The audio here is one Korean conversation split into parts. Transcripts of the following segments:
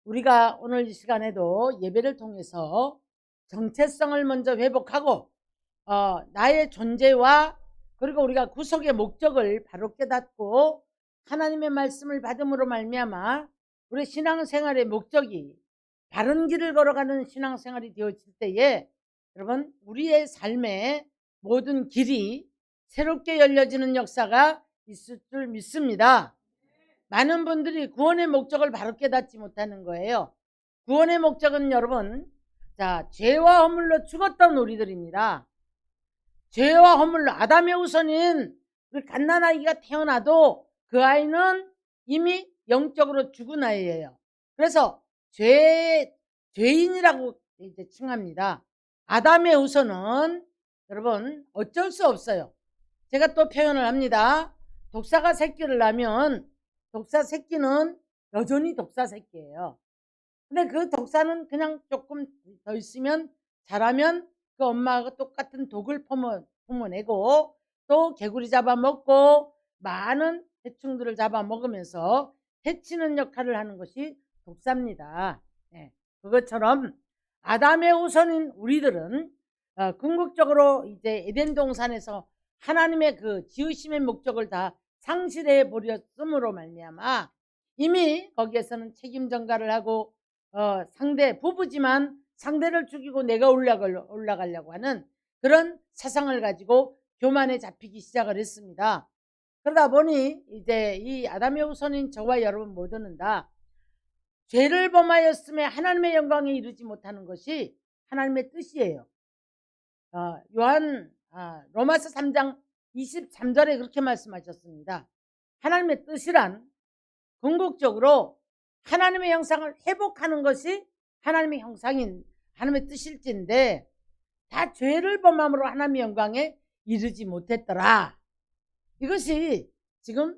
우리가 오늘 이 시간에도 예배를 통해서 정체성을 먼저 회복하고 나의 존재와 그리고 우리가 구속의 목적을 바로 깨닫고 하나님의 말씀을 받음으로 말미암아 우리 신앙생활의 목적이 바른 길을 걸어가는 신앙생활이 되어질 때에 여러분 우리의 삶의 모든 길이 새롭게 열려지는 역사가 있을 줄 믿습니다. 많은 분들이 구원의 목적을 바로 깨닫지 못하는 거예요. 구원의 목적은 여러분, 죄와 허물로 죽었던 우리들입니다. 죄와 허물로 아담의 후손인 우리 갓난아이가 태어나도 그 아이는 이미 영적으로 죽은 아이예요. 그래서 죄인이라고 이제 칭합니다. 아담의 후손은 여러분 어쩔 수 없어요. 제가 또 표현을 합니다. 독사가 새끼를 낳으면 독사 새끼는 여전히 독사 새끼예요. 근데 그 독사는 그냥 조금 더 있으면 자라면 그 엄마가 똑같은 독을 품어내고 또 개구리 잡아먹고 많은 해충들을 잡아먹으면서 해치는 역할을 하는 것이 독사입니다. 네. 그것처럼 아담의 후손인 우리들은 궁극적으로 이제 에덴 동산에서 하나님의 그 지으심의 목적을 다 상실해 버렸음으로 말미암아 이미 거기에서는 책임 전가를 하고 상대 부부지만 상대를 죽이고 내가 올라가려고 하는 그런 사상을 가지고 교만에 잡히기 시작을 했습니다. 그러다 보니 이제 이 아담의 후손인 저와 여러분 모두는 다 죄를 범하였음에 하나님의 영광에 이르지 못하는 것이 하나님의 뜻이에요. 로마서 3장 23절에 그렇게 말씀하셨습니다. 하나님의 뜻이란 궁극적으로 하나님의 형상을 회복하는 것이 하나님의 형상인 하나님의 뜻일진데 다 죄를 범함으로 하나님의 영광에 이르지 못했더라. 이것이 지금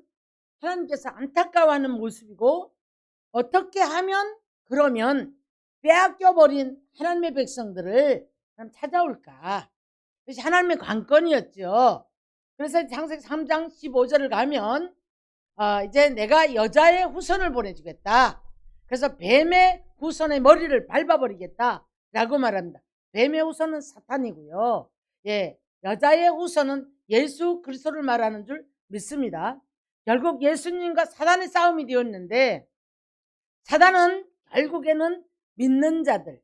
하나님께서 안타까워하는 모습이고 어떻게 하면 그러면 빼앗겨버린 하나님의 백성들을 찾아올까. 그것이 하나님의 관건이었죠. 그래서 창세기 3장 15절을 가면 이제 내가 여자의 후손을 보내주겠다. 그래서 뱀의 후손의 머리를 밟아버리겠다 라고 말합니다. 뱀의 후손은 사탄이고요. 예, 여자의 후손은 예수 그리스도를 말하는 줄 믿습니다. 결국 예수님과 사단의 싸움이 되었는데 사단은 결국에는 믿는 자들,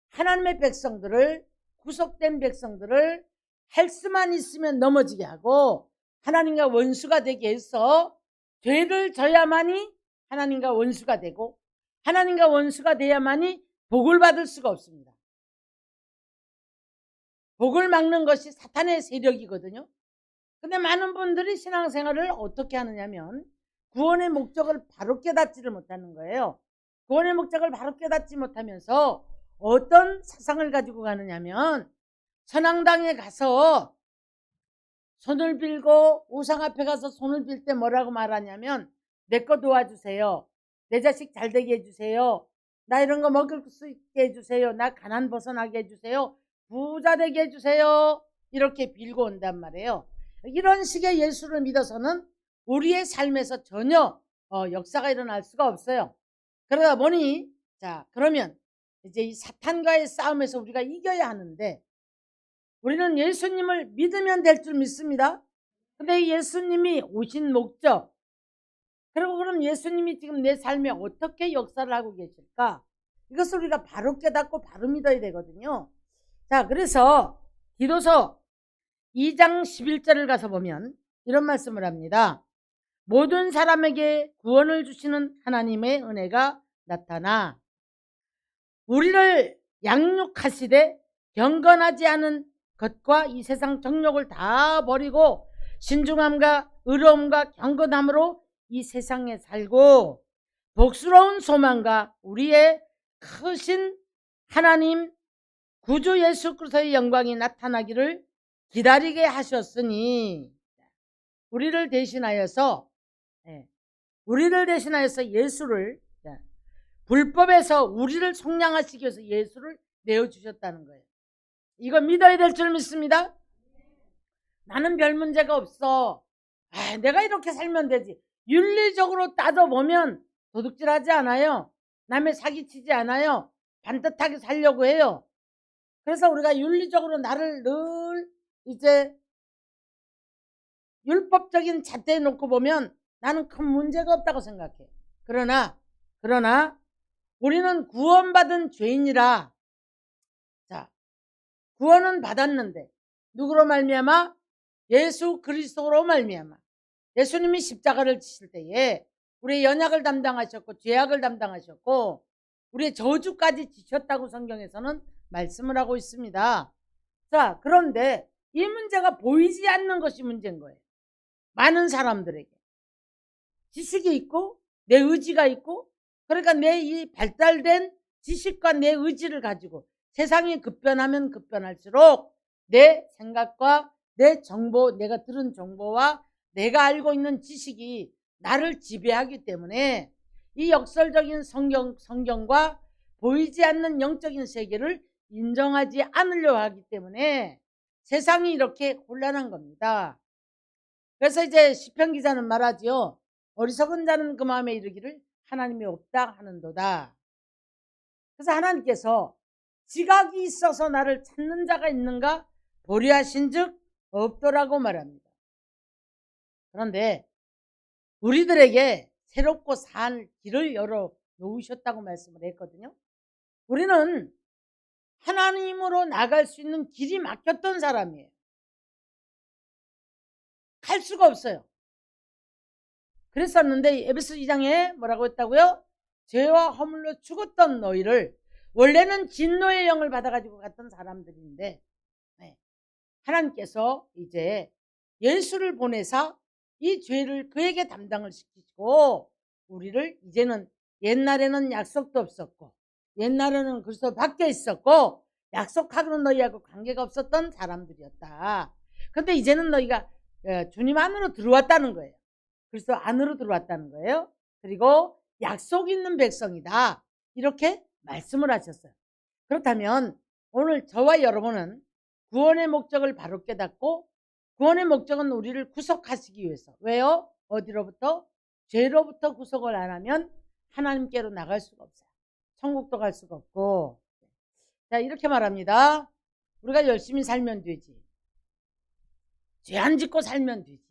하나님의 백성들을, 구속된 백성들을 할 수만 있으면 넘어지게 하고 하나님과 원수가 되게 해서 죄를 져야만이 하나님과 원수가 되고 하나님과 원수가 돼야만이 복을 받을 수가 없습니다. 복을 막는 것이 사탄의 세력이거든요. 근데 많은 분들이 신앙생활을 어떻게 하느냐면 구원의 목적을 바로 깨닫지를 못하는 거예요. 구원의 목적을 바로 깨닫지 못하면서 어떤 사상을 가지고 가느냐면 선앙당에 가서 손을 빌고 우상 앞에 가서 손을 빌 때 뭐라고 말하냐면 내 거 도와주세요. 내 자식 잘되게 해주세요. 나 이런 거 먹을 수 있게 해주세요. 나 가난 벗어나게 해주세요. 부자 되게 해주세요. 이렇게 빌고 온단 말이에요. 이런 식의 예수를 믿어서는 우리의 삶에서 전혀 역사가 일어날 수가 없어요. 그러다 보니 그러면 이제 이 사탄과의 싸움에서 우리가 이겨야 하는데 우리는 예수님을 믿으면 될 줄 믿습니다. 근데 예수님이 오신 목적, 그리고 그럼 예수님이 지금 내 삶에 어떻게 역사를 하고 계실까? 이것을 우리가 바로 깨닫고 바로 믿어야 되거든요. 그래서 디도서 2장 11절을 가서 보면 이런 말씀을 합니다. 모든 사람에게 구원을 주시는 하나님의 은혜가 나타나 우리를 양육하시되 경건하지 않은 것과 이 세상 정욕을 다 버리고 신중함과 의로움과 경건함으로 이 세상에 살고 복스러운 소망과 우리의 크신 하나님 구주 예수 그리스도의 영광이 나타나기를 기다리게 하셨으니 우리를 대신하여서 예수를 불법에서 우리를 속량하시기 위해서 예수를 내어주셨다는 거예요. 이거 믿어야 될 줄 믿습니다. 나는 별 문제가 없어. 내가 이렇게 살면 되지. 윤리적으로 따져보면 도둑질하지 않아요. 남의 사기치지 않아요. 반듯하게 살려고 해요. 그래서 우리가 윤리적으로 나를 늘 이제 율법적인 잣대에 놓고 보면 나는 큰 문제가 없다고 생각해. 그러나 우리는 구원받은 죄인이라, 자, 구원은 받았는데 누구로 말미암아? 예수 그리스도로 말미암아. 예수님이 십자가를 지실 때에 우리의 연약을 담당하셨고 죄악을 담당하셨고 우리의 저주까지 지셨다고 성경에서는 말씀을 하고 있습니다. 자, 그런데 이 문제가 보이지 않는 것이 문제인 거예요. 많은 사람들에게 지식이 있고 내 의지가 있고, 그러니까 내 이 발달된 지식과 내 의지를 가지고 세상이 급변하면 급변할수록 내 생각과 내 정보, 내가 들은 정보와 내가 알고 있는 지식이 나를 지배하기 때문에 이 역설적인 성경과 보이지 않는 영적인 세계를 인정하지 않으려 하기 때문에 세상이 이렇게 혼란한 겁니다. 그래서 이제 시편 기자는 말하지요. 어리석은 자는 그 마음에 이르기를 하나님이 없다 하는도다. 그래서 하나님께서 지각이 있어서 나를 찾는 자가 있는가 보려 하신즉 없더라고 말합니다. 그런데 우리들에게 새롭고 살 길을 열어 놓으셨다고 말씀을 했거든요. 우리는 하나님으로 나갈 수 있는 길이 막혔던 사람이에요. 갈 수가 없어요. 그랬었는데 에베소 2장에 뭐라고 했다고요? 죄와 허물로 죽었던 너희를, 원래는 진노의 영을 받아가지고 갔던 사람들인데 하나님께서 이제 예수를 보내사 이 죄를 그에게 담당을 시키시고 우리를 이제는, 옛날에는 약속도 없었고 옛날에는 그리스도 밖에 있었고 약속하고는 너희하고 관계가 없었던 사람들이었다. 그런데 이제는 너희가 주님 안으로 들어왔다는 거예요. 그리스도 안으로 들어왔다는 거예요. 그리고 약속 있는 백성이다, 이렇게 말씀을 하셨어요. 그렇다면 오늘 저와 여러분은 구원의 목적을 바로 깨닫고, 구원의 목적은 우리를 구속하시기 위해서. 왜요? 어디로부터? 죄로부터 구속을 안 하면 하나님께로 나갈 수가 없어요. 천국도 갈 수가 없고. 자, 이렇게 말합니다. 우리가 열심히 살면 되지, 죄 안 짓고 살면 되지,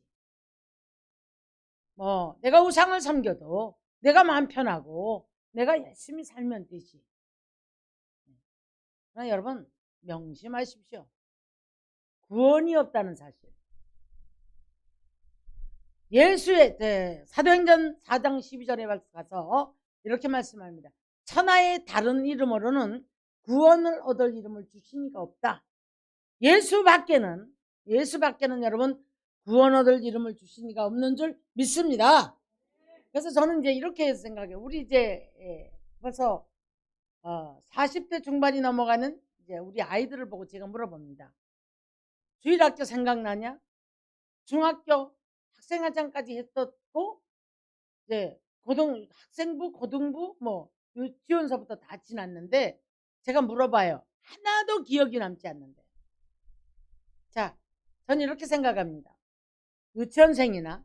내가 우상을 섬겨도 내가 마음 편하고 내가 열심히 살면 되지. 그러나 여러분 명심하십시오. 구원이 없다는 사실. 예수의 사도행전 4장 12절에 가서 이렇게 말씀합니다. 천하의 다른 이름으로는 구원을 얻을 이름을 주시니가 없다. 예수 밖에는 여러분 구원 얻을 이름을 주시니가 없는 줄 믿습니다. 그래서 저는 이제 이렇게 생각해요. 우리 이제 벌써 40대 중반이 넘어가는 이제 우리 아이들을 보고 제가 물어봅니다. 주일학교 생각나냐? 중학교 학생회장까지 했었고 이제 학생부, 고등부, 유치원서부터 다 지났는데 제가 물어봐요. 하나도 기억이 남지 않는데. 자, 저는 이렇게 생각합니다. 유치원생이나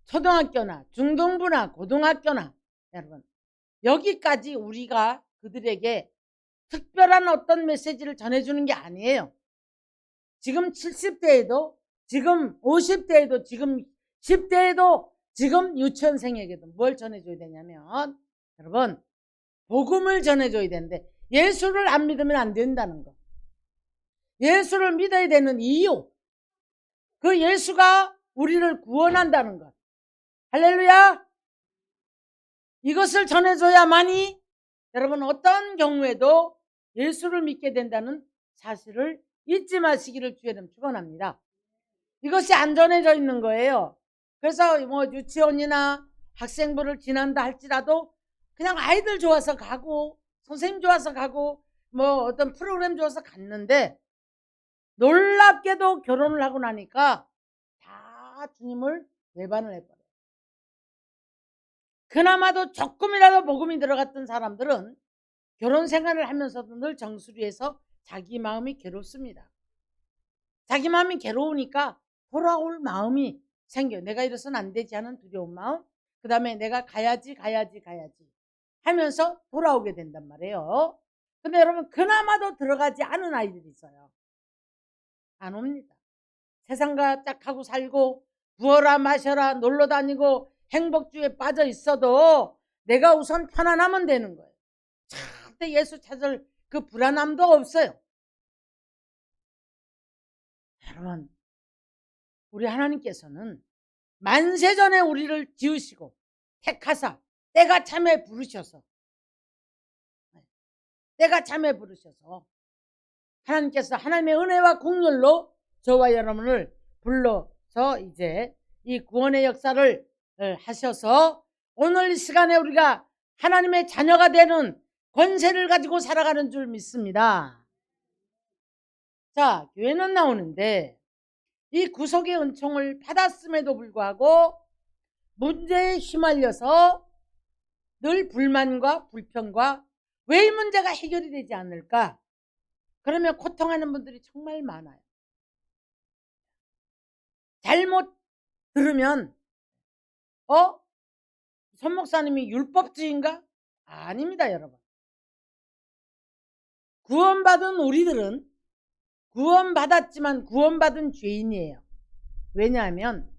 초등학교나 중등부나 고등학교나 여러분 여기까지 우리가 그들에게 특별한 어떤 메시지를 전해주는 게 아니에요. 지금 70대에도 지금 50대에도 지금 10대에도 지금 유치원생에게도 뭘 전해줘야 되냐면 여러분 복음을 전해줘야 되는데 예수를 안 믿으면 안 된다는 거. 예수를 믿어야 되는 이유, 그 예수가 우리를 구원한다는 것. 할렐루야. 이것을 전해줘야만이 여러분 어떤 경우에도 예수를 믿게 된다는 사실을 잊지 마시기를 주의 이름 축원합니다. 이것이 안 전해져 있는 거예요. 그래서 유치원이나 학생부를 지난다 할지라도 그냥 아이들 좋아서 가고 선생님 좋아서 가고 어떤 프로그램 좋아서 갔는데 놀랍게도 결혼을 하고 나니까 다 주님을 외반을 해버려요. 그나마도 조금이라도 복음이 들어갔던 사람들은 결혼 생활을 하면서도 늘 정수리에서 자기 마음이 괴롭습니다. 자기 마음이 괴로우니까 돌아올 마음이 생겨요. 내가 이래서는 안 되지 하는 두려운 마음, 그 다음에 내가 가야지. 하면서 돌아오게 된단 말이에요. 근데 여러분, 그나마도 들어가지 않은 아이들이 있어요. 안 옵니다. 세상과 짝하고 살고 부어라 마셔라 놀러 다니고 행복주의에 빠져 있어도 내가 우선 편안하면 되는 거예요. 절대 예수 찾을 그 불안함도 없어요. 여러분, 우리 하나님께서는 만세전에 우리를 지으시고 택하사 때가 참에 부르셔서 하나님께서 하나님의 은혜와 긍휼로 저와 여러분을 불러서 이제 이 구원의 역사를 하셔서 오늘 이 시간에 우리가 하나님의 자녀가 되는 권세를 가지고 살아가는 줄 믿습니다. 자, 교회는 나오는데 이 구속의 은총을 받았음에도 불구하고 문제에 휘말려서 늘 불만과 불평과 왜 이 문제가 해결이 되지 않을까? 그러면 고통하는 분들이 정말 많아요. 잘못 들으면 손 목사님이 율법주의인가? 아닙니다, 여러분. 구원받은 우리들은 구원받았지만 구원받은 죄인이에요. 왜냐하면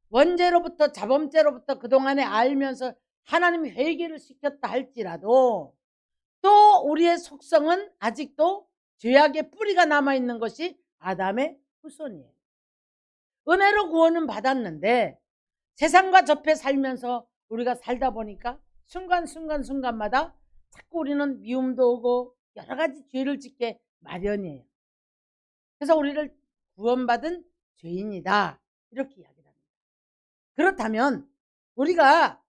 원죄로부터 자범죄로부터 그동안에 알면서 하나님이 회개를 시켰다 할지라도 또 우리의 속성은 아직도 죄악의 뿌리가 남아있는 것이 아담의 후손이에요. 은혜로 구원은 받았는데 세상과 접해 살면서 우리가 살다 보니까 순간마다 자꾸 우리는 미움도 오고 여러 가지 죄를 짓게 마련이에요. 그래서 우리를 구원받은 죄인이다 이렇게 이야기를 합니다. 그렇다면 우리가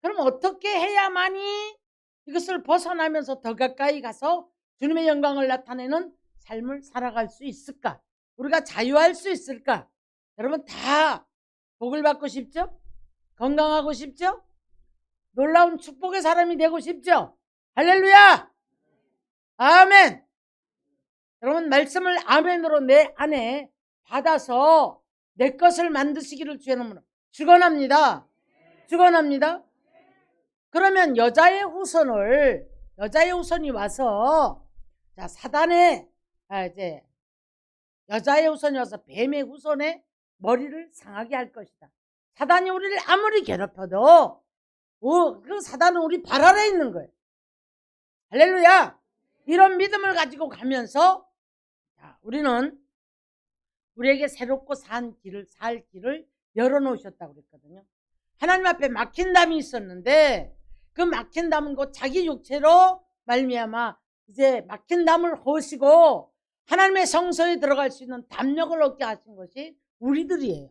그럼 어떻게 해야만이 이것을 벗어나면서 더 가까이 가서 주님의 영광을 나타내는 삶을 살아갈 수 있을까? 우리가 자유할 수 있을까? 여러분 다 복을 받고 싶죠? 건강하고 싶죠? 놀라운 축복의 사람이 되고 싶죠? 할렐루야! 아멘! 여러분 말씀을 아멘으로 내 안에 받아서 내 것을 만드시기를 주의 이름으로 축원합니다. 축원합니다. 그러면 여자의 후손이 와서 사단의 이제 여자의 후손이 와서 뱀의 후손의 머리를 상하게 할 것이다. 사단이 우리를 아무리 괴롭혀도 그 사단은 우리 발 아래에 있는 거예요. 할렐루야! 이런 믿음을 가지고 가면서 우리는 우리에게 새롭고 살 길을 열어놓으셨다고 그랬거든요. 하나님 앞에 막힌 담이 있었는데 그 막힌 담은 곧 자기 육체로 말미암아 이제 막힌 담을 허시고 하나님의 성소에 들어갈 수 있는 담력을 얻게 하신 것이 우리들이에요.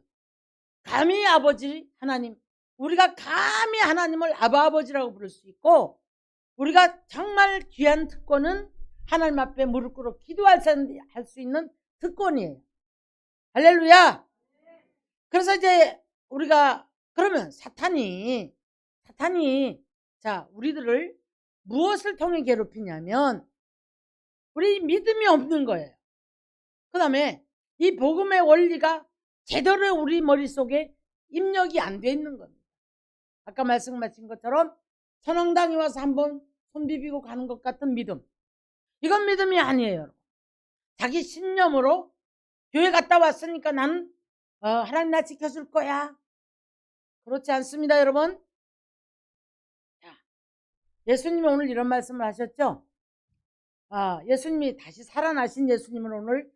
감히 아버지 하나님, 우리가 감히 하나님을 아버지라고 부를 수 있고 우리가 정말 귀한 특권은 하나님 앞에 무릎 꿇어 기도할 수 있는 특권이에요. 할렐루야. 그래서 이제 우리가 그러면 사탄이 우리들을 무엇을 통해 괴롭히냐면 우리 믿음이 없는 거예요. 그 다음에 이 복음의 원리가 제대로 우리 머릿속에 입력이 안 돼 있는 겁니다. 아까 말씀하신 것처럼 천왕당이 와서 한번 손 비비고 가는 것 같은 믿음, 이건 믿음이 아니에요. 자기 신념으로 교회 갔다 왔으니까 나는 하나님 나 지켜줄 거야. 그렇지 않습니다, 여러분. 예수님이 오늘 이런 말씀을 하셨죠. 예수님이 다시 살아나신 예수님은 오늘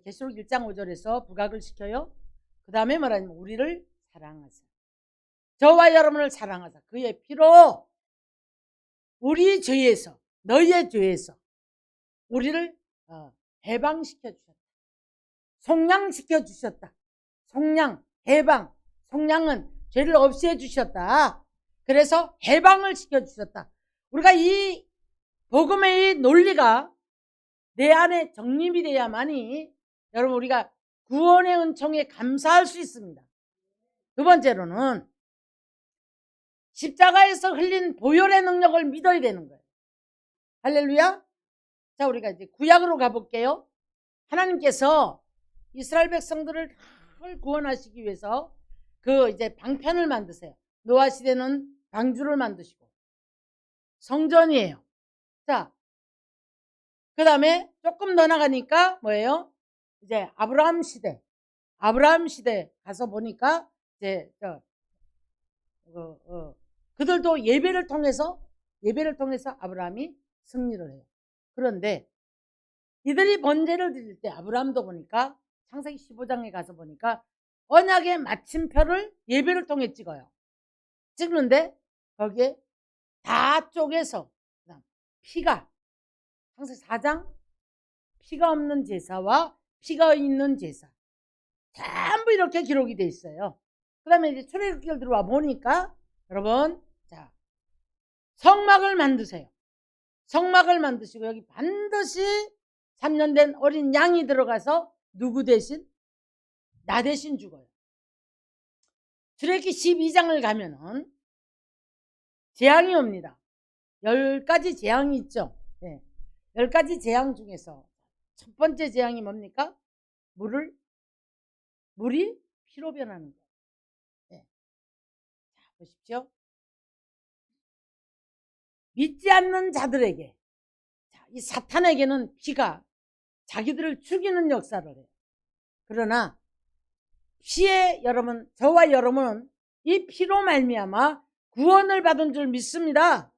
계시록 1장 5절에서 부각을 시켜요. 그 다음에 말하냐면 우리를 사랑하사 저와 여러분을 사랑하사 그의 피로 우리 죄에서 너희의 죄에서 우리를 해방시켜 주셨다. 속량시켜 주셨다. 속량, 해방. 속량은 죄를 없애 주셨다. 그래서 해방을 시켜 주셨다. 우리가 이 복음의 이 논리가 내 안에 정립이 돼야만이 여러분 우리가 구원의 은총에 감사할 수 있습니다. 두 번째로는 십자가에서 흘린 보혈의 능력을 믿어야 되는 거예요. 할렐루야. 자, 우리가 이제 구약으로 가볼게요. 하나님께서 이스라엘 백성들을 구원하시기 위해서 그 이제 방편을 만드세요. 노아 시대는 방주를 만드시고 성전이에요. 자, 그 다음에 조금 더 나가니까 뭐예요? 이제 아브라함 시대 가서 보니까 이제 그들도 예배를 통해서 아브라함이 승리를 해요. 그런데 이들이 번제를 드릴 때 아브라함도 보니까 창세기 15장에 가서 보니까 언약의 마침표를 예배를 통해 찍어요. 찍는데 거기에 다 쪼개서 피가 창세기 4장 피가 없는 제사와 피가 있는 제사 전부 이렇게 기록이 돼 있어요. 그 다음에 이제 출애굽기를 들어와 보니까 여러분, 자, 성막을 만드세요. 성막을 만드시고 여기 반드시 3년 된 어린 양이 들어가서 누구 대신? 나 대신 죽어요. 출애굽기 12장을 가면은 재앙이 옵니다. 10가지 재앙이 있죠. 네. 10가지 재앙 중에서 첫 번째 재앙이 뭡니까? 물이 피로 변하는 거예요. 네. 자, 보십시오. 믿지 않는 자들에게, 자, 이 사탄에게는 피가 자기들을 죽이는 역사를 해요. 그러나 피에 여러분, 저와 여러분은 이 피로 말미암아 구원을 받은 줄 믿습니다.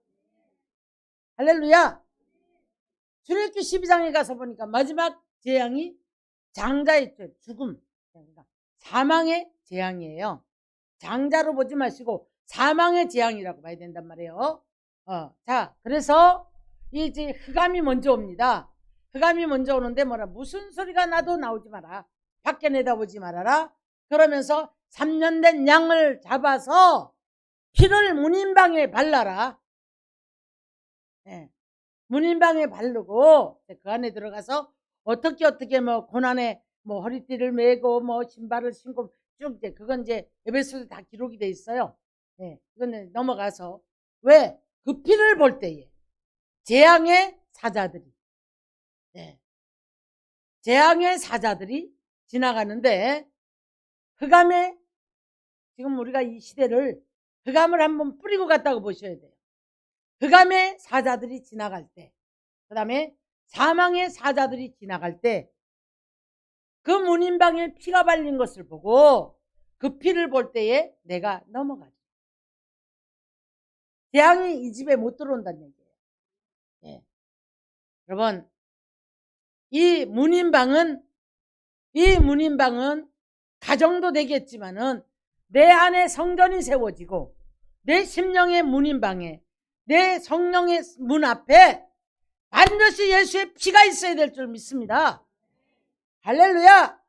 할렐루야. 출애굽기 12장에 가서 보니까 마지막 재앙이 장자의 죄, 죽음, 그러니까 사망의 재앙이에요. 장자로 보지 마시고 사망의 재앙이라고 봐야 된단 말이에요. 자, 그래서 이제 흑암이 먼저 옵니다. 흑암이 먼저 오는데 뭐라, 무슨 소리가 나도 나오지 마라, 밖에 내다보지 말아라. 그러면서 3년 된 양을 잡아서 피를 문인방에 발라라. 네. 문인방에 바르고 그 안에 들어가서 어떻게 뭐 고난에 뭐 허리띠를 메고 뭐 신발을 신고 쭉 이제 그건 이제 에베소서에 다 기록이 돼 있어요. 네. 이거는 넘어가서 왜 그 피를 볼 때에 재앙의 사자들이, 네, 재앙의 사자들이 지나가는데 흑암에, 지금 우리가 이 시대를 흑암을 한번 뿌리고 갔다고 보셔야 돼요. 흑암의 사자들이 지나갈 때, 그 다음에 사망의 사자들이 지나갈 때 그 문인방에 피가 발린 것을 보고 그 피를 볼 때에 내가 넘어가죠. 재앙이 이 집에 못 들어온다는 얘기예요. 네. 여러분, 이 문인방은 가정도 되겠지만은 내 안에 성전이 세워지고 내 심령의 문인방에, 내 성령의 문 앞에 반드시 예수의 피가 있어야 될 줄 믿습니다. 할렐루야.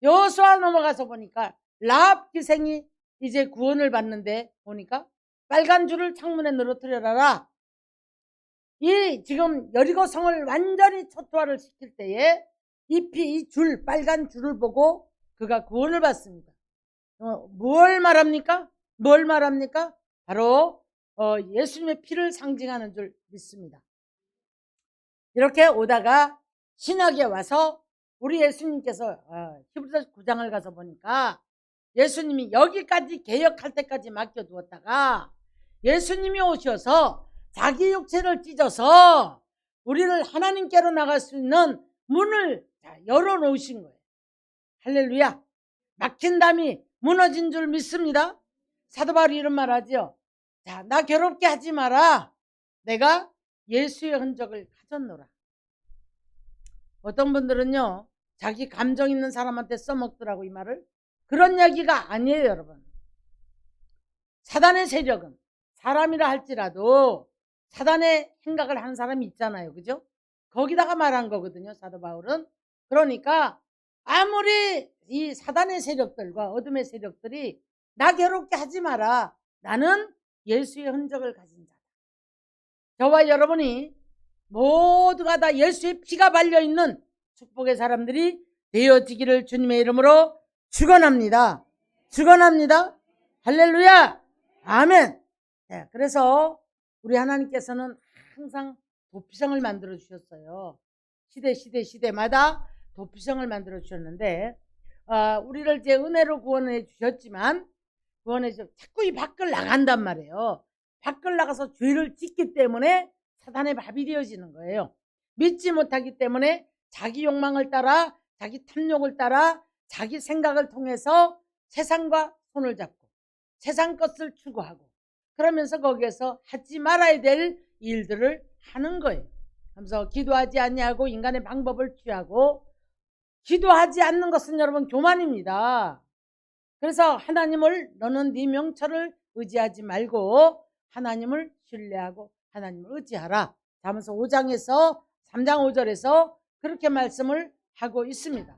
여호수아 넘어가서 보니까 라합 기생이 이제 구원을 받는데 보니까 빨간 줄을 창문에 늘어뜨려라. 이 지금 여리고 성을 완전히 초토화를 시킬 때에 이 줄, 빨간 줄을 보고 그가 구원을 받습니다. 뭘 말합니까? 바로 예수님의 피를 상징하는 줄 믿습니다. 이렇게 오다가 신학에 와서 우리 예수님께서 히브리서 9장을 가서 보니까 예수님이 여기까지 개혁할 때까지 맡겨두었다가 예수님이 오셔서 자기 육체를 찢어서 우리를 하나님께로 나갈 수 있는 문을 열어놓으신 거예요. 할렐루야. 막힌 담이 무너진 줄 믿습니다. 사도 바울이 이런 말 하죠. 자, 나 괴롭게 하지 마라. 내가 예수의 흔적을 가졌노라. 어떤 분들은요, 자기 감정 있는 사람한테 써먹더라고 이 말을. 그런 얘기가 아니에요, 여러분. 사단의 세력은 사람이라 할지라도 사단의 생각을 하는 사람이 있잖아요, 그죠? 거기다가 말한 거거든요, 사도 바울은. 그러니까 아무리 이 사단의 세력들과 어둠의 세력들이 나 괴롭게 하지 마라. 나는 예수의 흔적을 가진 자다. 저와 여러분이 모두가 다 예수의 피가 발려있는 축복의 사람들이 되어지기를 주님의 이름으로 축원합니다. 축원합니다. 할렐루야. 아멘. 네, 그래서 우리 하나님께서는 항상 도피성을 만들어 주셨어요. 시대마다 도피성을 만들어 주셨는데 우리를 이제 은혜로 구원해 주셨지만 자꾸 이 밖을 나간단 말이에요. 밖을 나가서 죄를 짓기 때문에 사단의 밥이 되어지는 거예요. 믿지 못하기 때문에 자기 욕망을 따라, 자기 탐욕을 따라, 자기 생각을 통해서 세상과 손을 잡고 세상 것을 추구하고 그러면서 거기에서 하지 말아야 될 일들을 하는 거예요. 그래서 기도하지 아니하고 인간의 방법을 취하고, 기도하지 않는 것은 여러분 교만입니다. 그래서 하나님을, 너는 네 명철을 의지하지 말고 하나님을 신뢰하고 하나님을 의지하라. 잠언서 5장에서 3장 5절에서 그렇게 말씀을 하고 있습니다.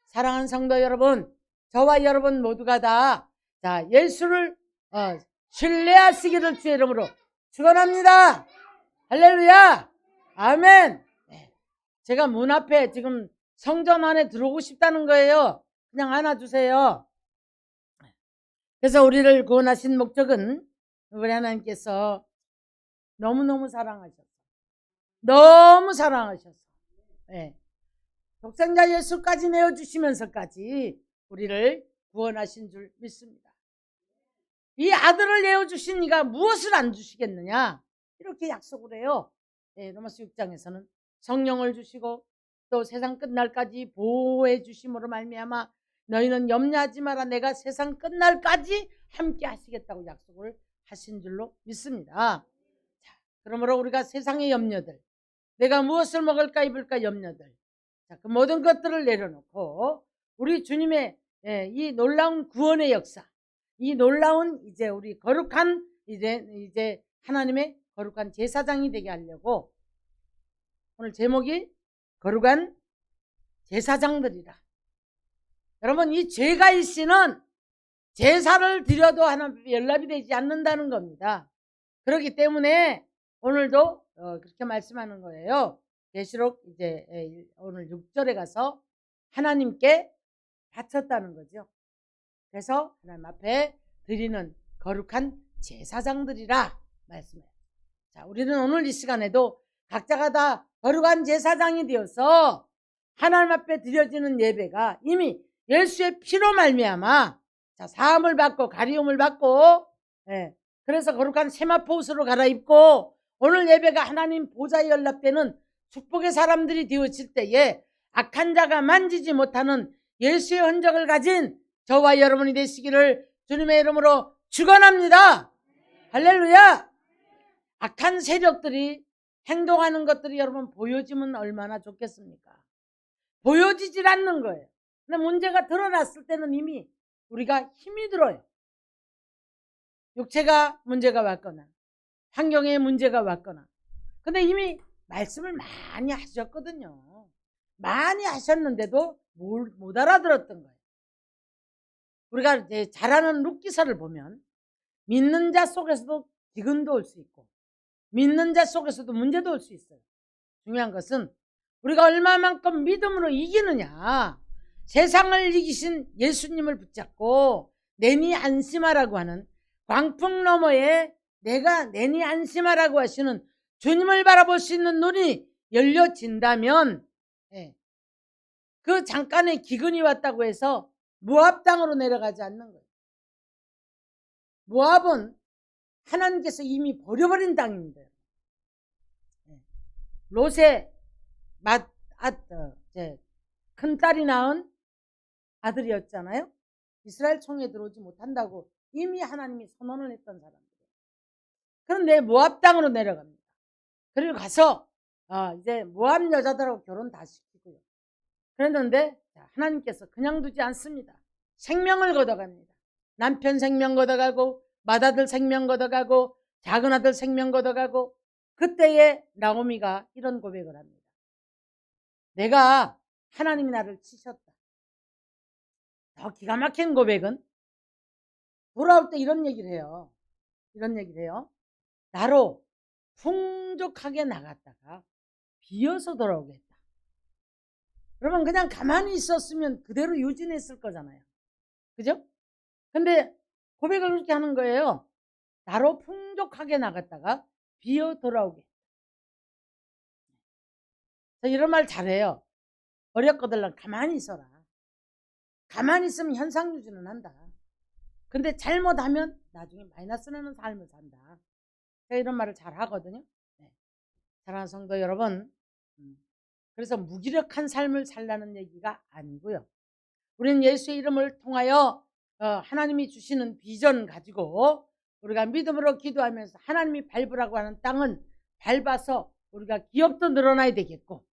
사랑하는 성도 여러분, 저와 여러분 모두가 다 예수를 신뢰하시기를 주의 이름으로 축원합니다. 할렐루야, 아멘. 제가 문 앞에 지금 성전 안에 들어오고 싶다는 거예요. 그냥 안아주세요. 그래서 우리를 구원하신 목적은 우리 하나님께서 너무너무 사랑하셨어. 너무 사랑하셨어. 독생자 예수까지 내어주시면서까지 우리를 구원하신 줄 믿습니다. 이 아들을 내어주신 이가 무엇을 안 주시겠느냐, 이렇게 약속을 해요. 로마서 6장에서는 성령을 주시고 또 세상 끝날까지 보호해 주심으로 말미암아 너희는 염려하지 마라, 내가 세상 끝날까지 함께 하시겠다고 약속을 하신 줄로 믿습니다. 자, 그러므로 우리가 세상의 염려들, 내가 무엇을 먹을까 입을까 염려들, 그 모든 것들을 내려놓고 우리 주님의 이 놀라운 구원의 역사, 이 놀라운 이제 우리 거룩한 이제 하나님의 거룩한 제사장이 되게 하려고 오늘 제목이 거룩한 제사장들이라. 여러분, 이 죄가 있으면 제사를 드려도 하나님 연락이 되지 않는다는 겁니다. 그렇기 때문에 오늘도 그렇게 말씀하는 거예요. 계시록 이제 오늘 6절에 가서 하나님께 바쳤다는 거죠. 그래서 하나님 앞에 드리는 거룩한 제사장들이라 말씀해요. 자, 우리는 오늘 이 시간에도 각자가 다 거룩한 제사장이 되어서 하나님 앞에 드려지는 예배가 이미 예수의 피로 말미암아 사함을 받고 가리움을 받고, 그래서 거룩한 세마포 옷으로 갈아입고 오늘 예배가 하나님 보좌에 연락되는 축복의 사람들이 되어질 때에 악한 자가 만지지 못하는 예수의 흔적을 가진 저와 여러분이 되시기를 주님의 이름으로 축원합니다. 할렐루야. 악한 세력들이 행동하는 것들이 여러분 보여지면 얼마나 좋겠습니까? 보여지질 않는 거예요. 근데 문제가 드러났을 때는 이미 우리가 힘이 들어요. 육체가 문제가 왔거나 환경에 문제가 왔거나. 근데 이미 말씀을 많이 하셨거든요. 많이 하셨는데도 못 알아들었던 거예요. 우리가 이제 잘하는 룻기서를 보면 믿는 자 속에서도 기근도 올 수 있고 믿는 자 속에서도 문제도 올 수 있어요. 중요한 것은 우리가 얼마만큼 믿음으로 이기느냐. 세상을 이기신 예수님을 붙잡고 내니 안심하라고 하는 광풍 너머에 내가 내니 안심하라고 하시는 주님을 바라볼 수 있는 눈이 열려진다면, 그 잠깐의 기근이 왔다고 해서 모압 땅으로 내려가지 않는 거예요. 모압은 하나님께서 이미 버려버린 땅입니다. 롯의 큰 딸이 낳은 아들이었잖아요. 이스라엘 총에 들어오지 못한다고 이미 하나님이 선언을 했던 사람들이에요. 그런데 모압 땅으로 내려갑니다. 그리고 가서 이제 모압 여자들하고 결혼 다 시키고요. 그랬는데 하나님께서 그냥 두지 않습니다. 생명을 걷어갑니다. 남편 생명 걷어가고 맏아들 생명 걷어가고 작은 아들 생명 걷어가고. 그때에 나오미가 이런 고백을 합니다. 내가 하나님이 나를 치셨다. 더 기가 막힌 고백은 돌아올 때 이런 얘기를 해요. 나로 풍족하게 나갔다가 비어서 돌아오겠다. 여러분, 그냥 가만히 있었으면 그대로 유진했을 거잖아요. 그죠? 근데 고백을 그렇게 하는 거예요. 나로 풍족하게 나갔다가 비어 돌아오겠다. 이런 말 잘해요. 어렵거든 가만히 있어라. 가만히 있으면 현상 유지는 한다. 근데 잘못하면 나중에 마이너스 나는 삶을 산다. 제가 이런 말을 잘 하거든요. 네. 사랑하는 성도 여러분, 그래서 무기력한 삶을 살라는 얘기가 아니고요. 우리는 예수의 이름을 통하여 하나님이 주시는 비전 가지고 우리가 믿음으로 기도하면서 하나님이 밟으라고 하는 땅은 밟아서 우리가 기업도 늘어나야 되겠고,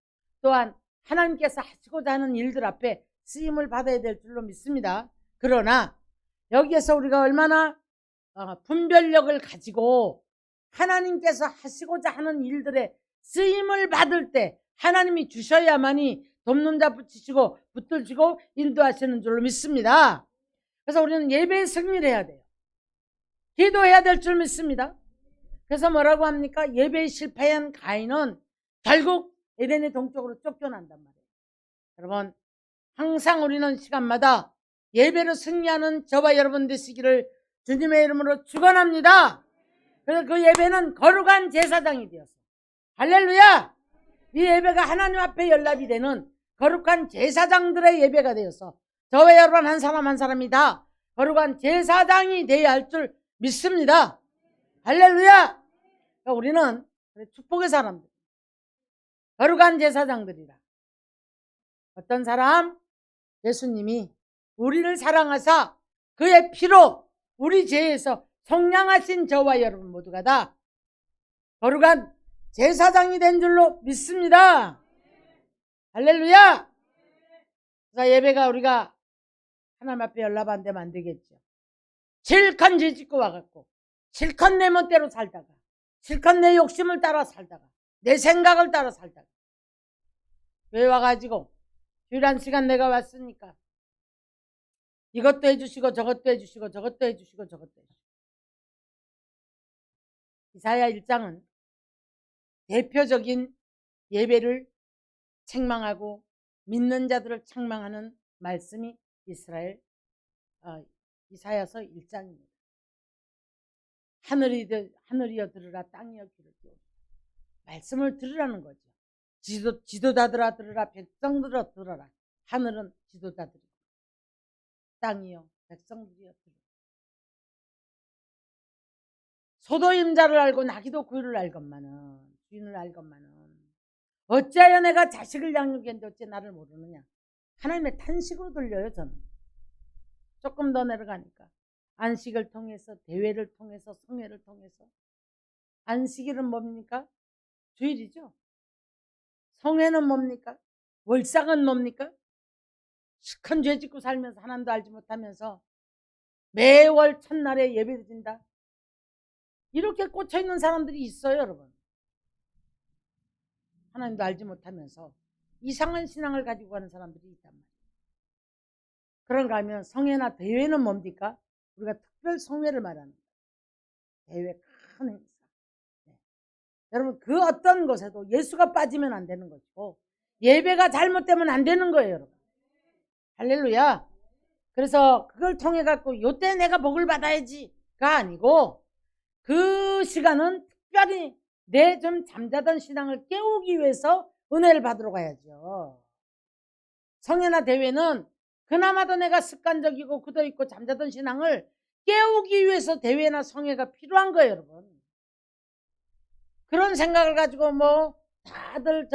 또한 하나님께서 하시고자 하는 일들 앞에 쓰임을 받아야 될 줄로 믿습니다. 그러나 여기에서 우리가 얼마나 분별력을 가지고 하나님께서 하시고자 하는 일들에 쓰임을 받을 때 하나님이 주셔야만이 돕는 자 붙이시고 붙들시고 인도하시는 줄로 믿습니다. 그래서 우리는 예배에 승리를 해야 돼요. 기도해야 될 줄 믿습니다. 그래서 뭐라고 합니까? 예배에 실패한 가인은 결국 에덴의 동쪽으로 쫓겨난단 말이에요. 여러분, 항상 우리는 시간마다 예배로 승리하는 저와 여러분 되시기를 주님의 이름으로 축원합니다. 그래서 그 예배는 거룩한 제사장이 되었어. 할렐루야! 이 예배가 하나님 앞에 연락이 되는 거룩한 제사장들의 예배가 되어서 저와 여러분 한 사람 한 사람이 다 거룩한 제사장이 되어야 할 줄 믿습니다. 할렐루야! 그러니까 우리는 축복의 사람들, 거룩한 제사장들이라. 어떤 사람? 예수님이 우리를 사랑하사 그의 피로 우리 죄에서 속량하신 저와 여러분 모두가 다 거룩한 제사장이 된 줄로 믿습니다. 할렐루야! 그래서 예배가 우리가 하나님 앞에 연락 안 되면 안 되겠죠. 실컷 죄 짓고 와갖고 실컷 내 멋대로 살다가 실컷 내 욕심을 따라 살다가 내 생각을 따라 살다가 왜 와가지고 주일한 시간 내가 왔으니까 이것도 해주시고 저것도 해주시고 저것도 해주시고 저것도 해주시고. 이사야 1장은 대표적인 예배를 책망하고 믿는 자들을 책망하는 말씀이 이사야서 1장입니다. 하늘이여 들으라, 땅이여 귀를 기울이라. 말씀을 들으라는 거죠. 지도자들아 들으라, 백성들아 들으라. 하늘은 지도자들이고 땅이여 백성들이여 들으라. 소도 임자를 알고 나기도 그를 알건만은, 주인을 알건만은 어찌하여 내가 자식을 양육했는데 어찌 나를 모르느냐. 하나님의 탄식으로 들려요. 저는 조금 더 내려가니까 안식을 통해서, 대회를 통해서, 성회를 통해서. 안식일은 뭡니까? 주일이죠. 성회는 뭡니까? 월삭은 뭡니까? 시큰 죄 짓고 살면서 하나님도 알지 못하면서 매월 첫날에 예배드린다. 이렇게 꽂혀있는 사람들이 있어요. 여러분, 하나님도 알지 못하면서 이상한 신앙을 가지고 가는 사람들이 있단 말이에요. 그런가 하면 성회나 대회는 뭡니까? 우리가 특별 성회를 말하는 거예요. 대회, 큰 행사. 네. 여러분, 그 어떤 것에도 예수가 빠지면 안 되는 것이고 예배가 잘못되면 안 되는 거예요. 여러분, 할렐루야. 그래서 그걸 통해 갖고 요때 내가 복을 받아야지가 아니고 그 시간은 특별히 내 좀 잠자던 신앙을 깨우기 위해서 은혜를 받으러 가야죠. 성회나 대회는 그나마도 내가 습관적이고 굳어있고 잠자던 신앙을 깨우기 위해서 대회나 성회가 필요한 거예요. 여러분, 그런 생각을 가지고 뭐 다들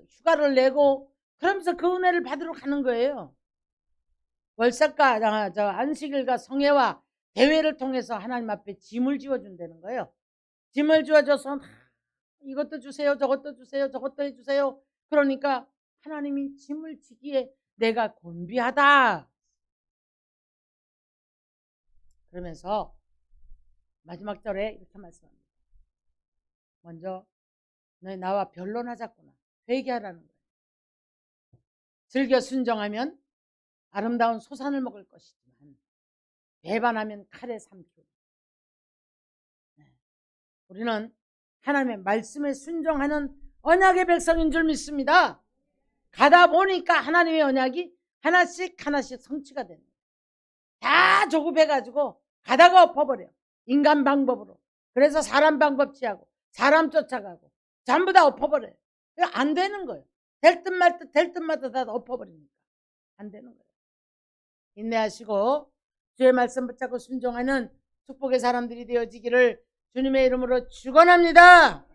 휴가를 내고 그러면서 그 은혜를 받으러 가는 거예요. 월삭과 안식일과 성회와 대회를 통해서 하나님 앞에 짐을 지워준다는 거예요. 짐을 지워줘서 이것도 주세요, 저것도 주세요, 저것도 해주세요. 그러니까 하나님이 짐을 지기에 내가 곤비하다. 그러면서 마지막 절에 이렇게 말씀합니다. 먼저 너희 나와 변론하자꾸나, 회개하라는 거예요. 즐겨 순종하면 아름다운 소산을 먹을 것이지만 배반하면 칼에 삼키고. 우리는 하나님의 말씀에 순종하는 언약의 백성인 줄 믿습니다. 가다 보니까 하나님의 언약이 하나씩 하나씩 성취가 됩니다. 다 조급해가지고 가다가 엎어버려. 인간 방법으로. 그래서 사람 방법 취하고 사람 쫓아가고 전부 다 엎어버려요. 안 되는 거예요. 될 듯 말 듯 될 듯마다 다 엎어버리니까 안 되는 거예요. 인내하시고 주의 말씀 붙잡고 순종하는 축복의 사람들이 되어지기를 주님의 이름으로 축원합니다.